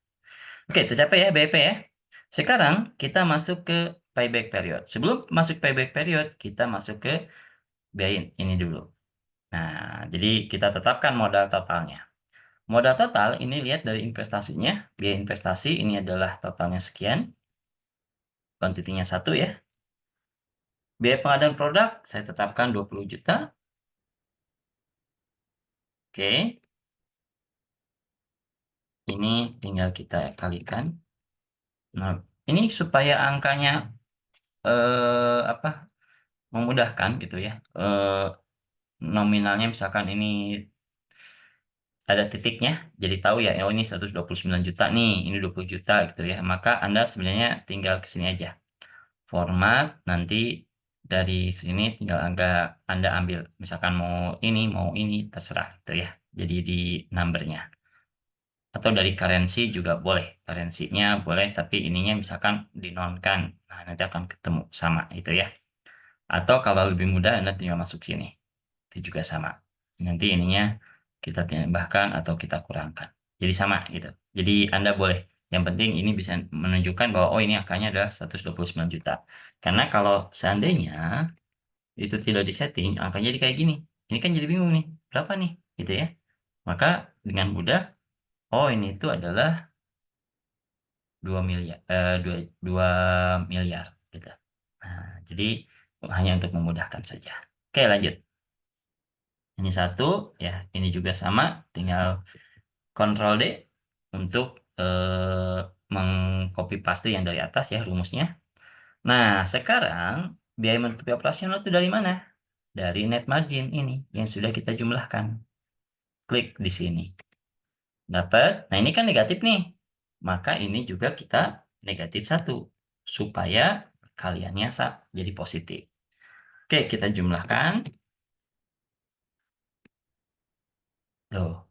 Oke, tercapai ya BEP ya. Sekarang kita masuk ke payback period. Sebelum masuk payback period, kita masuk ke biaya ini dulu. Nah, jadi kita tetapkan modal totalnya. Modal total ini lihat dari investasinya. Biaya investasi ini adalah totalnya sekian. Kuantitinya 1 ya. Biaya pengadaan produk saya tetapkan 20 juta. Oke. Ini tinggal kita kalikan. Nah, ini supaya angkanya apa? Memudahkan gitu ya. Nominalnya misalkan ini ada titiknya, jadi tahu ya, oh ini 129 juta nih, ini 20 juta gitu ya. Maka Anda sebenarnya tinggal ke sini aja. Format, nanti dari sini tinggal Anda ambil. Misalkan mau ini, terserah gitu ya. Jadi di numbernya. Atau dari currency juga boleh. Currency-nya boleh, tapi ininya misalkan dinonkan. Nah, nanti akan ketemu sama itu ya. Atau kalau lebih mudah, Anda tinggal masuk sini. Itu juga sama. Nanti ininya kita tambahkan atau kita kurangkan. Jadi sama gitu. Jadi Anda boleh. Yang penting ini bisa menunjukkan bahwa oh ini angkanya adalah 129 juta. Karena kalau seandainya itu tidak disetting, angkanya jadi kayak gini. Ini kan jadi bingung nih. Berapa nih? Gitu ya. Maka dengan mudah, oh ini itu adalah 2 miliar, 2 miliar gitu. Nah, jadi hanya untuk memudahkan saja. Oke, lanjut. Ini 1 ya, ini juga sama, tinggal Ctrl D untuk mengcopy paste yang dari atas ya rumusnya. Nah, sekarang biaya menutupi operasional itu dari mana? Dari net margin ini yang sudah kita jumlahkan. Klik di sini. Dapat. Nah, ini kan negatif nih. Maka ini juga kita negatif 1 supaya kaliannya jadi positif. Oke, kita jumlahkan. Tuh.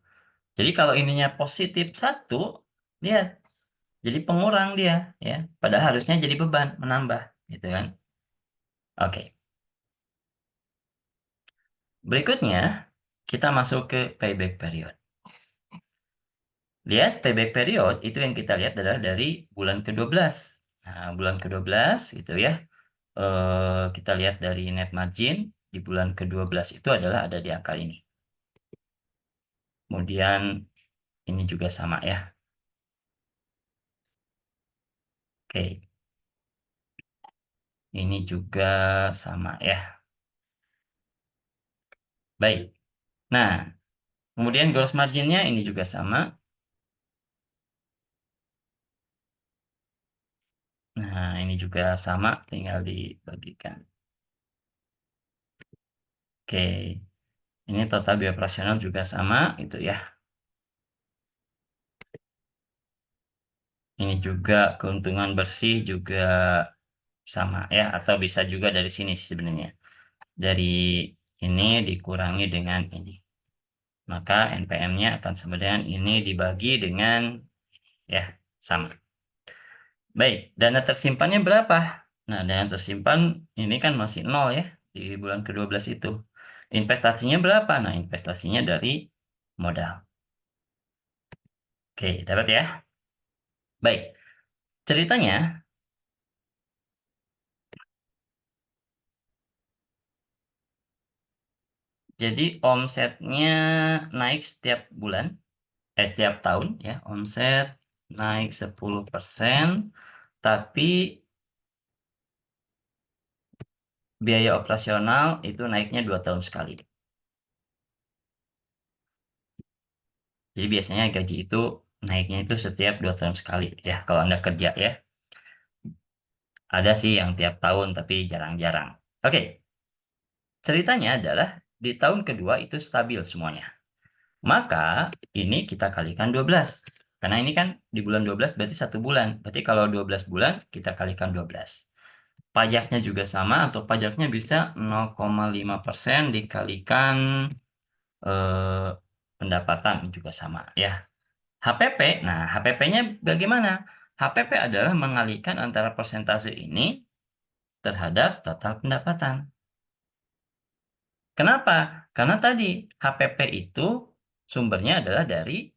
Jadi kalau ininya positif 1, lihat. Jadi pengurang dia, ya. Padahal harusnya jadi beban, menambah, gitu kan. Oke. Berikutnya, kita masuk ke payback period. Lihat, payback period itu yang kita lihat adalah dari bulan ke-12. Nah, bulan ke-12 gitu ya. Kita lihat dari net margin di bulan ke-12 itu adalah ada di angka ini. Kemudian ini juga sama ya. Oke. Ini juga sama ya. Baik. Nah, kemudian gross margin-nya ini juga sama. Nah, ini juga sama, tinggal dibagikan. Oke. Ini total biaya operasional juga sama, itu ya. Ini juga keuntungan bersih juga sama ya, atau bisa juga dari sini sebenarnya. Dari ini dikurangi dengan ini. Maka NPM-nya akan sama dengan ini dibagi dengan ya, sama. Baik, dana tersimpannya berapa? Nah, dana tersimpan ini kan masih nol ya di bulan ke-12 itu. Investasinya berapa? Nah, investasinya dari modal. Oke, dapat ya? Baik, ceritanya jadi omsetnya naik setiap bulan, setiap tahun ya, omset naik 10%, tapi biaya operasional itu naiknya 2 tahun sekali. Jadi biasanya gaji itu naiknya itu setiap 2 tahun sekali ya, kalau Anda kerja ya. Ada sih yang tiap tahun, tapi jarang-jarang. Oke, ceritanya adalah di tahun kedua itu stabil semuanya. Maka ini kita kalikan 12. Karena ini kan di bulan 12 berarti 1 bulan. Berarti kalau 12 bulan kita kalikan 12. Pajaknya juga sama, atau pajaknya bisa 0,5% dikalikan eh, pendapatan juga sama ya. HPP, nah HPP-nya bagaimana? HPP adalah mengalihkan antara persentase ini terhadap total pendapatan. Kenapa? Karena tadi HPP itu sumbernya adalah dari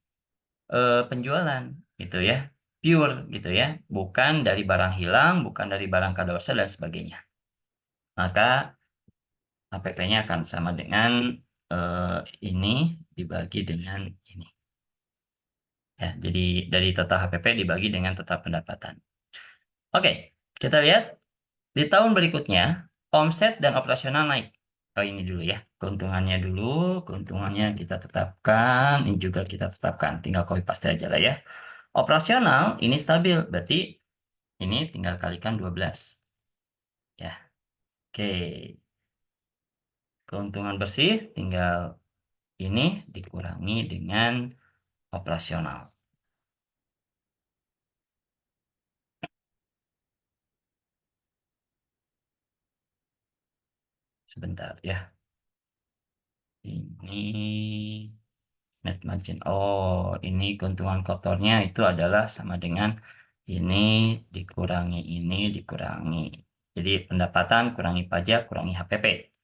penjualan gitu ya, pure gitu ya, bukan dari barang hilang, bukan dari barang kadaluarsa dan sebagainya. Maka HPP-nya akan sama dengan ini dibagi dengan ini. Ya, jadi dari total HPP dibagi dengan total pendapatan. Oke, kita lihat di tahun berikutnya omset dan operasional naik. Oh, ini dulu ya, keuntungannya dulu, keuntungannya kita tetapkan, ini juga kita tetapkan, tinggal copy paste aja lah ya. Operasional ini stabil, berarti ini tinggal kalikan 12. Ya, oke. Keuntungan bersih tinggal ini dikurangi dengan operasional. Sebentar ya. Ini net margin. Oh, ini keuntungan kotornya itu adalah sama dengan ini dikurangi. Jadi pendapatan kurangi pajak kurangi HPP.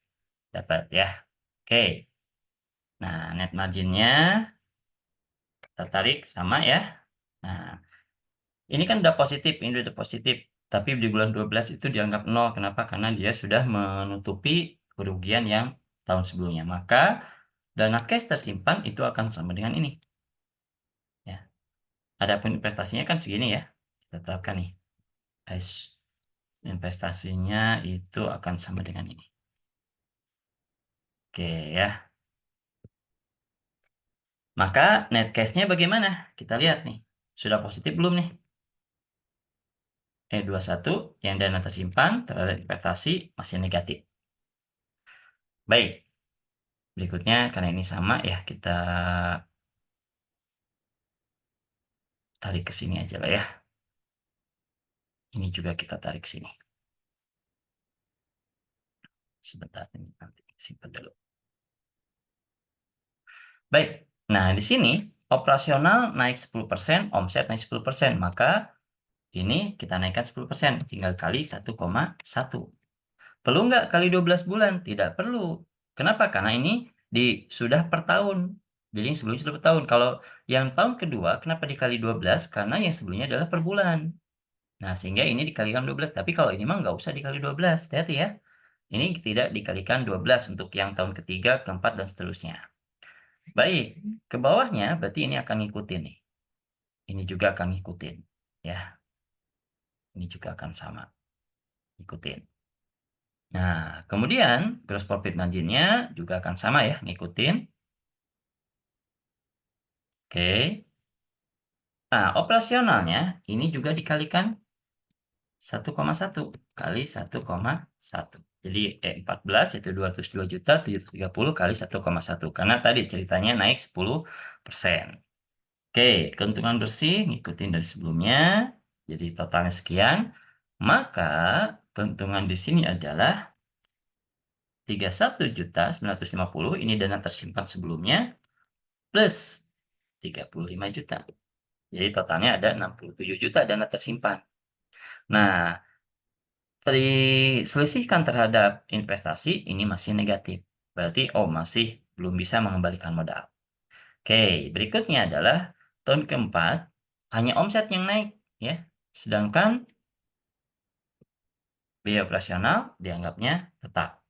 Dapat ya. Oke. Nah, net marginnya kita tarik sama ya. Nah, ini kan udah positif, ini udah positif. Tapi di bulan 12 itu dianggap nol. Kenapa? Karena dia sudah menutupi kerugian yang tahun sebelumnya. Maka dana cash tersimpan itu akan sama dengan ini. Ya. Adapun investasinya kan segini ya. Kita tetapkan nih. Guys, investasinya itu akan sama dengan ini. Oke ya. Maka net cash-nya bagaimana? Kita lihat nih. Sudah positif belum nih? 21 yang dana tersimpan terhadap investasi masih negatif. Baik. Berikutnya karena ini sama ya, kita tarik ke sini aja lah ya. Ini juga kita tarik sini. Sebentar ini nanti simpan dulu. Baik. Nah, di sini operasional naik 10%, omset naik 10%, maka ini kita naikkan 10%, tinggal kali 1,1. Perlu nggak kali 12 bulan? Tidak perlu. Kenapa? Karena ini sudah per tahun. Jadi yang sebelumnya sudah per tahun. Kalau yang tahun kedua, kenapa dikali 12? Karena yang sebelumnya adalah per bulan. Nah, sehingga ini dikalikan 12. Tapi kalau ini mah nggak usah dikali 12. Hati-hati ya. Ini tidak dikalikan 12 untuk yang tahun ketiga, keempat, dan seterusnya. Baik, ke bawahnya berarti ini akan ngikutin nih. Ini juga akan ngikutin. Ya, ini juga akan sama. Ikutin. Nah, kemudian gross profit margin-nya juga akan sama ya, ngikutin. Oke. Nah, operasionalnya ini juga dikalikan 1,1 kali 1,1. Jadi 14 itu 202 juta 730 kali 1,1. Karena tadi ceritanya naik 10%. Oke, keuntungan bersih ngikutin dari sebelumnya. Jadi totalnya sekian. Maka keuntungan di sini adalah 31.950, ini dana tersimpan sebelumnya, plus 35 juta. Jadi totalnya ada 67 juta dana tersimpan. Nah, diselisihkan terhadap investasi ini masih negatif. Berarti, masih belum bisa mengembalikan modal. Oke, berikutnya adalah tahun keempat, hanya omset yang naik, ya. Sedangkan biaya operasional dianggapnya tetap.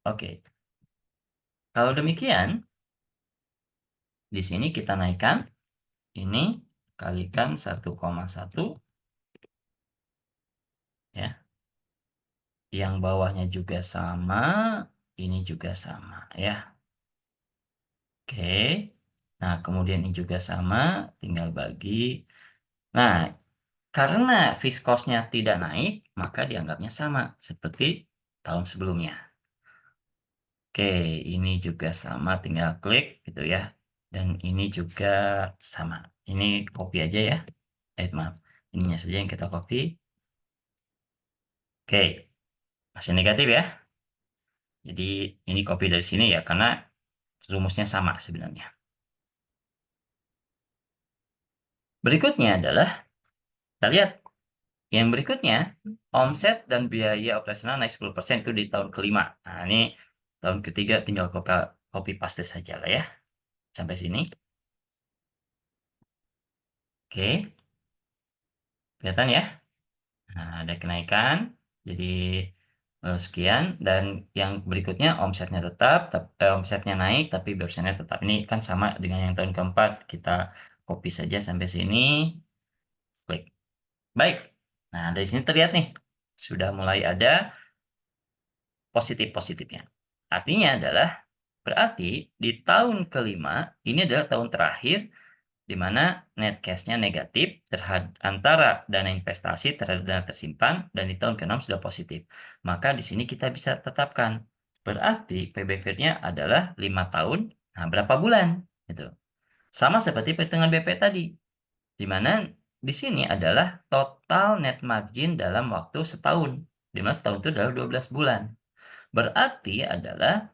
Oke, kalau demikian, di sini kita naikkan ini kalikan 1,1, ya. Yang bawahnya juga sama, ini juga sama, ya. Oke. Nah, kemudian ini juga sama, tinggal bagi. Nah, karena fixed cost-nya tidak naik, maka dianggapnya sama seperti tahun sebelumnya. Oke, ini juga sama, tinggal klik gitu ya. Dan ini juga sama. Ini copy aja ya. Maaf. Ininya saja yang kita copy. Oke, masih negatif ya. Jadi ini copy dari sini ya, karena rumusnya sama sebenarnya. Berikutnya adalah, kita lihat yang berikutnya, omset dan biaya operasional naik 10% itu di tahun kelima. Nah, ini tahun ketiga tinggal copy paste saja lah ya. Sampai sini. Oke, kelihatan ya? Nah, ada kenaikan. Jadi sekian, dan yang berikutnya omsetnya tetap, omsetnya naik tapi biasanya tetap. Ini kan sama dengan yang tahun keempat. Kita copy saja sampai sini. Klik. Baik. Nah, dari sini terlihat nih, sudah mulai ada positif-positifnya. Artinya adalah, berarti di tahun kelima, ini adalah tahun terakhir di mana net cash-nya negatif antara dana investasi terhadap dana tersimpan, dan di tahun ke-6 sudah positif. Maka di sini kita bisa tetapkan, berarti payback-nya adalah 5 tahun, nah berapa bulan? Gitu. Sama seperti perhitungan BP tadi, di mana di sini adalah total net margin dalam waktu setahun, di mana setahun itu adalah 12 bulan. Berarti adalah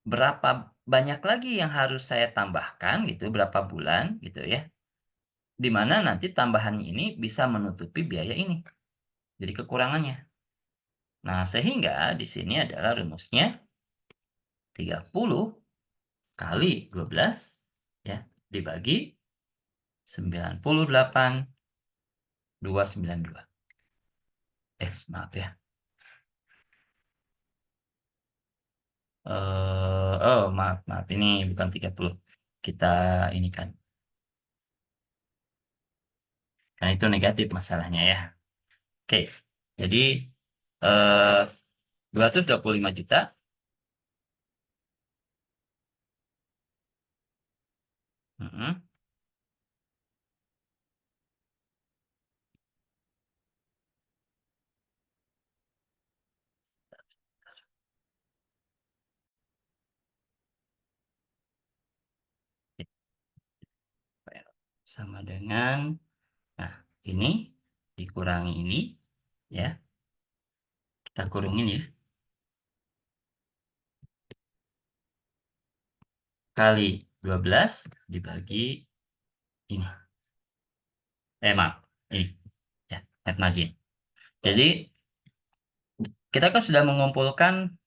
berapa banyak lagi yang harus saya tambahkan gitu, berapa bulan gitu ya, di mana nanti tambahan ini bisa menutupi biaya ini, jadi kekurangannya. Nah, sehingga di sini adalah rumusnya 30 kali 12 ya, dibagi 98,292. Maaf ya. Maaf, ini bukan 30. Kita ini kan. Karena itu negatif masalahnya ya. Oke. Jadi 225 juta. Mm-mm. Sama dengan, nah, ini dikurangi ini, ya. Kita kurungin ya. Kali 12 dibagi ini. Maaf, ini. Ya, net margin. Jadi, kita kan sudah mengumpulkan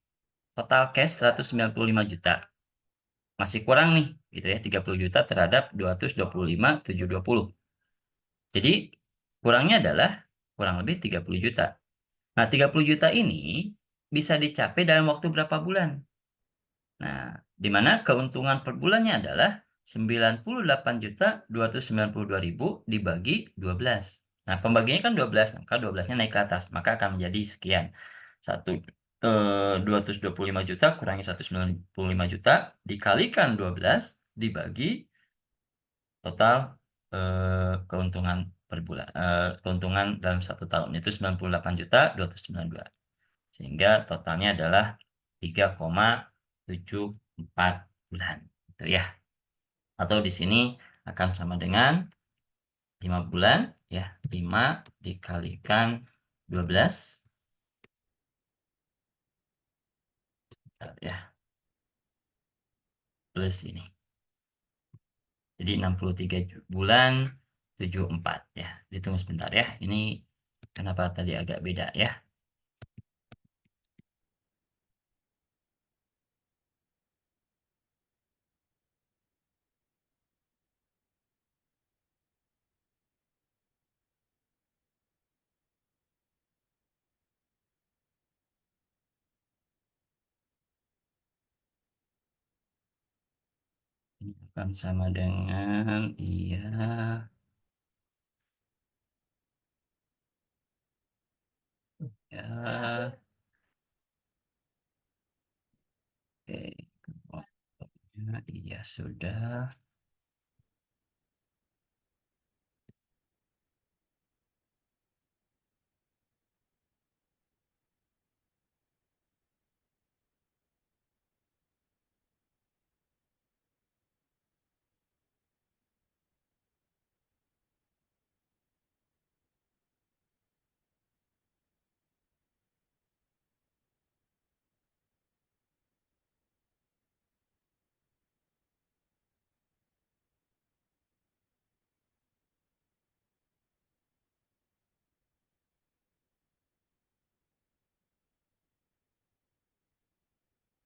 total cash 195 juta. Masih kurang nih, gitu ya, 30 juta terhadap 225.720. Jadi, kurangnya adalah kurang lebih 30 juta. Nah, 30 juta ini bisa dicapai dalam waktu berapa bulan? Nah, di mana keuntungan per bulannya adalah 98.292.000 dibagi 12. Nah, pembagiannya kan 12, maka 12-nya naik ke atas, maka akan menjadi sekian. 225 juta kurangi 195 juta dikalikan 12 dibagi total keuntungan per bulan, keuntungan dalam 1 tahun itu 98.292. Sehingga totalnya adalah 3,74 bulan, gitu ya. Atau di sini akan sama dengan 5 bulan, ya, 5 dikalikan 12, bentar ya, plus ini. Jadi 63 bulan, 74 ya. Ditunggu sebentar ya, ini kenapa tadi agak beda ya. Ini akan sama dengan, iya, ya, oke, iya sudah.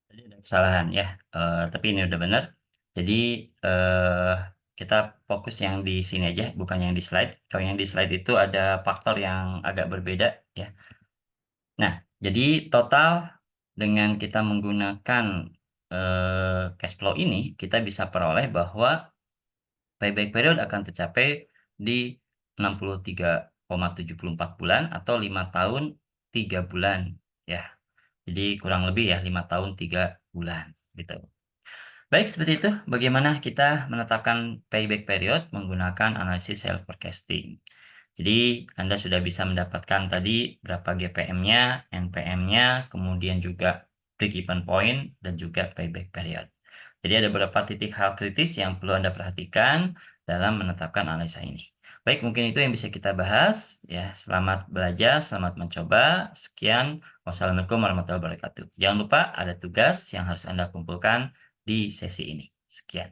Tadi ada kesalahan ya, tapi ini udah benar. Jadi, eee, kita fokus yang di sini aja, bukan yang di slide. Kalau yang di slide itu ada faktor yang agak berbeda ya. Nah, jadi total dengan kita menggunakan, cash flow ini, kita bisa peroleh bahwa payback period akan tercapai di 63,74 bulan atau 5 tahun 3 bulan, ya. Jadi kurang lebih ya 5 tahun 3 bulan, gitu. Baik, seperti itu bagaimana kita menetapkan payback period menggunakan analisis self forecasting. Jadi Anda sudah bisa mendapatkan tadi berapa GPM-nya, NPM-nya, kemudian juga break even point dan juga payback period. Jadi ada beberapa titik hal kritis yang perlu Anda perhatikan dalam menetapkan analisa ini. Baik, mungkin itu yang bisa kita bahas ya. Selamat belajar, selamat mencoba. Sekian, wassalamualaikum warahmatullahi wabarakatuh. Jangan lupa ada tugas yang harus Anda kumpulkan di sesi ini. Sekian.